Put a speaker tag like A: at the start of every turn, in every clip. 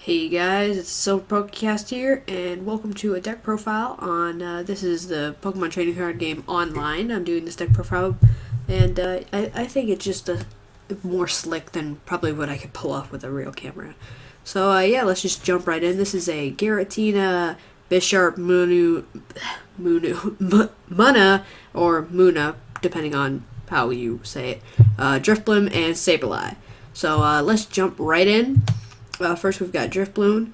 A: Hey guys, it's Silver Pokecast here, and welcome to a deck profile on, this is the Pokemon Trading Card Game Online. I'm doing this deck profile, and I think it's just more slick than probably what I could pull off with a real camera. So yeah, let's just jump right in. This is a Giratina, Bisharp, Munna, or Muna, depending on how you say it, Drifblim, and Sableye. So let's jump right in. First, we've got Drifblim.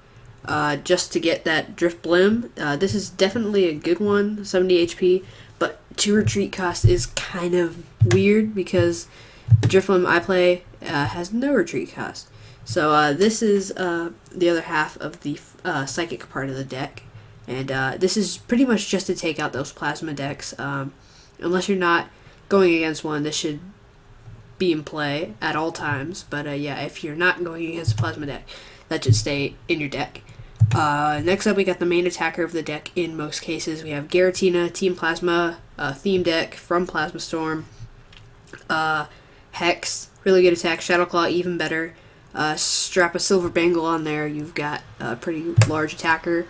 A: Just to get that Drifblim, this is definitely a good one, 70 HP, but 2 retreat cost is kind of weird because the Drifblim I play has no retreat cost. So this is the other half of the Psychic part of the deck, and this is pretty much just to take out those Plasma decks. Unless you're not going against one, this should be in play at all times, but yeah, if you're not going against a Plasma deck, that should stay in your deck. Next up, we got the main attacker of the deck in most cases. We have Giratina, Team Plasma, theme deck from Plasma Storm, Hex, really good attack, Shadow Claw, even better. Strap a Silver Bangle on there, you've got a pretty large attacker.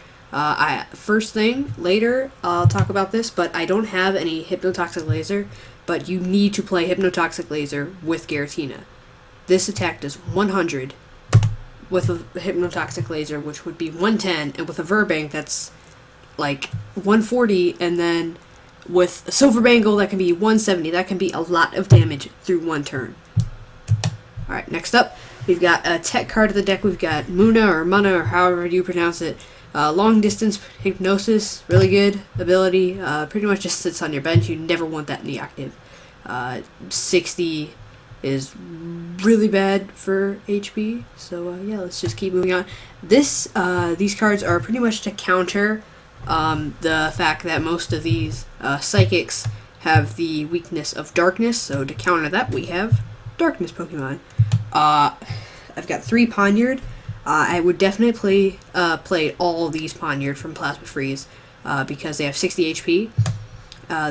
A: First thing, later, I'll talk about this, but I don't have any Hypnotoxic Laser, but you need to play Hypnotoxic Laser with Giratina. This attack does 100 with a Hypnotoxic Laser, which would be 110, and with a Verbank, that's like 140, and then with a Silver Bangle, that can be 170. That can be a lot of damage through one turn. Alright, next up, we've got a tech card of the deck. We've got Munna, or however you pronounce it. Long distance hypnosis, really good ability. Pretty much just sits on your bench. You never want that in the active. 60 is really bad for HP. So yeah, let's just keep moving on. These cards are pretty much to counter the fact that most of these psychics have the weakness of darkness. So to counter that, we have darkness Pokemon. I've got 3 Pawniard. I would definitely play all of these Pawniard from Plasma Freeze because they have 60 HP.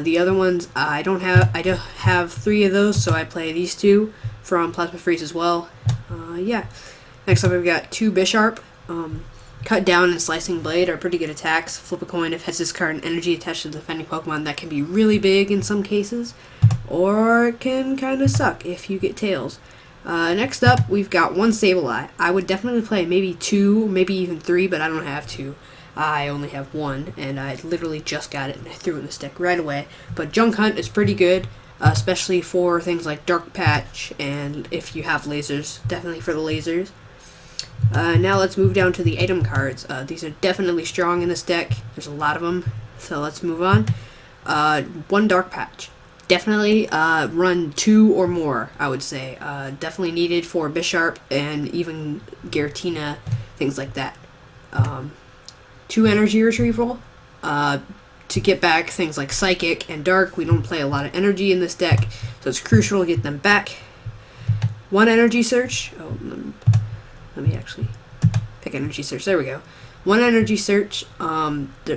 A: The other ones I don't have. I do have 3 of those, so I play these 2 from Plasma Freeze as well. Yeah. Next up, we've got 2 Bisharp. Cut Down and Slicing Blade are pretty good attacks. Flip a coin if it has this card and energy attached to the defending Pokemon. That can be really big in some cases, or it can kind of suck if you get tails. Next up, we've got 1 Sableye. I would definitely play maybe 2, maybe even 3, but I don't have 2. I only have 1, and I literally just got it, and I threw it in this deck right away. But Junk Hunt is pretty good, especially for things like Dark Patch, and if you have lasers, definitely for the lasers. Now let's move down to the item cards. These are definitely strong in this deck. There's a lot of them, so let's move on. 1 Dark Patch. Definitely run 2 or more, I would say. Definitely needed for Bisharp and even Giratina, things like that. 2 Energy Retrieval to get back things like Psychic and Dark. We don't play a lot of energy in this deck, so it's crucial to get them back. 1 Energy Search. Oh, let me actually pick Energy Search. There we go. 1 Energy Search.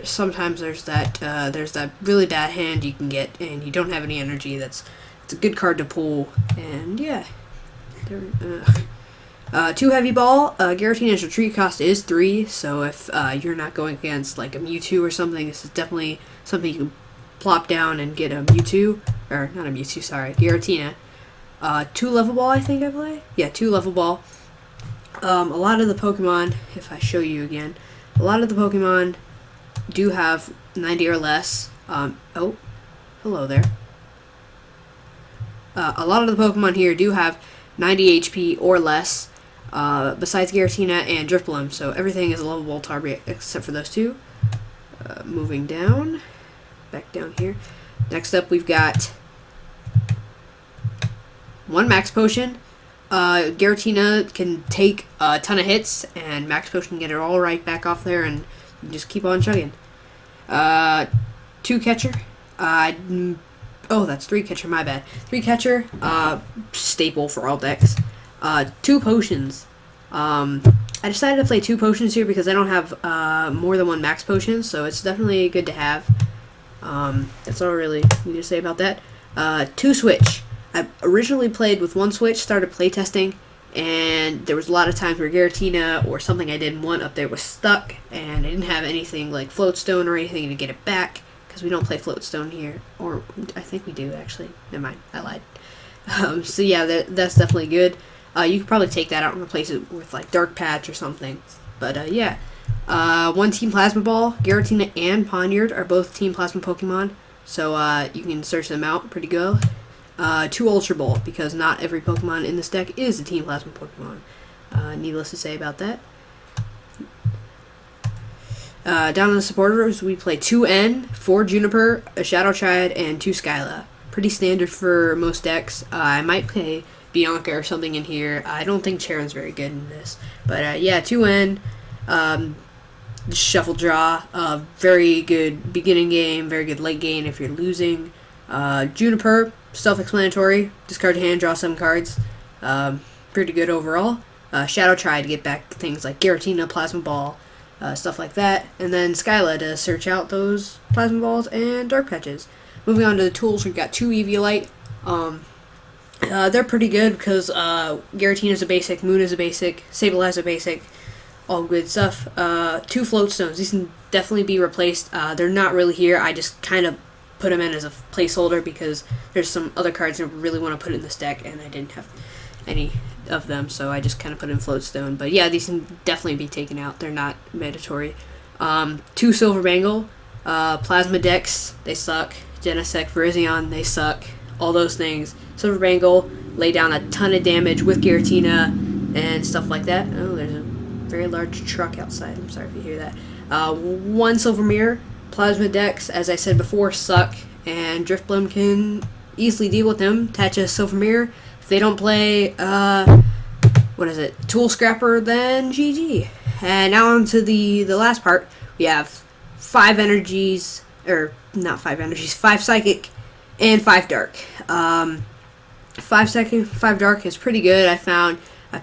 A: Sometimes there's that really bad hand you can get, and you don't have any energy. It's a good card to pull, and yeah. 2 Heavy Ball. Giratina's retreat cost is 3, so if you're not going against like a Mewtwo or something, this is definitely something you can plop down and get a Mewtwo, or not a Mewtwo, sorry, Giratina. 2 Level Ball, I think I play. Yeah, 2 Level Ball. A lot of the Pokemon, if I show you again, a lot of the Pokemon do have 90 or less. Oh, hello there. A lot of the Pokemon here do have 90 HP or less, besides Giratina and Drifblim, so everything is a lovable target except for those 2. Moving down, back down here. Next up, we've got 1 Max Potion. Giratina can take a ton of hits, and Max Potion can get it all right back off there, and you just keep on chugging. 2 Catcher. Oh, that's 3 Catcher, my bad. 3 Catcher, staple for all decks. 2 Potions. I decided to play 2 Potions here because I don't have more than 1 Max Potion, so it's definitely good to have. That's all I really need to say about that. 2 Switch. I originally played with 1 Switch, started playtesting, and there was a lot of times where Giratina or something I didn't want up there was stuck, and I didn't have anything like Floatstone or anything to get it back, because we don't play Floatstone here, or I think we do actually. Never mind, I lied. So yeah, that's definitely good. You could probably take that out and replace it with like Dark Patch or something. But yeah, one Team Plasma Ball, Giratina and Pawniard are both Team Plasma Pokemon, so you can search them out pretty good. Two Ultra Ball, because not every Pokemon in this deck is a Team Plasma Pokemon. Needless to say about that. Down in the supporters, we play 2 N, 4 Juniper, a Shadow Triad, and 2 Skyla. Pretty standard for most decks. I might play Bianca or something in here. I don't think Charon's very good in this. But yeah, 2 N, shuffle draw, very good beginning game, very good late game if you're losing. Juniper, self-explanatory, discard your hand, draw 7 cards. Pretty good overall. Shadow Triad to get back things like Giratina, Plasma Ball, stuff like that. And then Skyla to search out those Plasma Balls and Dark Patches. Moving on to the tools, we've got 2 Eviolite. They're pretty good because Giratina's a basic, Moon is a basic, Sableye a basic, all good stuff. 2 Floatstones. These can definitely be replaced. They're not really here. I just kind of put them in as a placeholder because there's some other cards that I really want to put in this deck, and I didn't have any of them, so I just kind of put in Floatstone. But yeah, these can definitely be taken out. They're not mandatory. 2 Silver Bangle. Plasma Dex, they suck. Genesect, Virizion, they suck. All those things. Silver Bangle, lay down a ton of damage with Giratina and stuff like that. Oh, there's a very large truck outside. I'm sorry if you hear that. 1 Silver Mirror. Plasma Dex, as I said before, suck. And Driftbloom can easily deal with them. Attach a Silver Mirror. If they don't play, what is it? Tool Scrapper, then GG. And now on to the last part. We have 5 energies, or not 5 energies, 5 Psychic and 5 Dark. 5 Psychic, 5 Dark is pretty good. I found I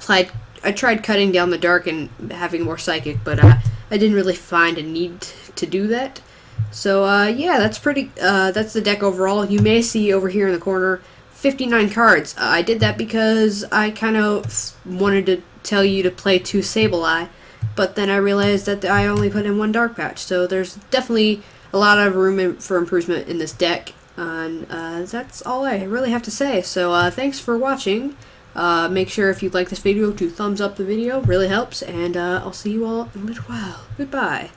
A: tried cutting down the Dark and having more Psychic, but I didn't really find a need to do that. So yeah, that's the deck overall. You may see over here in the corner 59 cards. I did that because I kind of wanted to tell you to play 2 Sableye, but then I realized that I only put in 1 Dark Patch. So there's definitely a lot of room for improvement in this deck, and that's all I really have to say. So thanks for watching. Make sure if you like this video to thumbs up the video, really helps, and I'll see you all in a little while. Goodbye.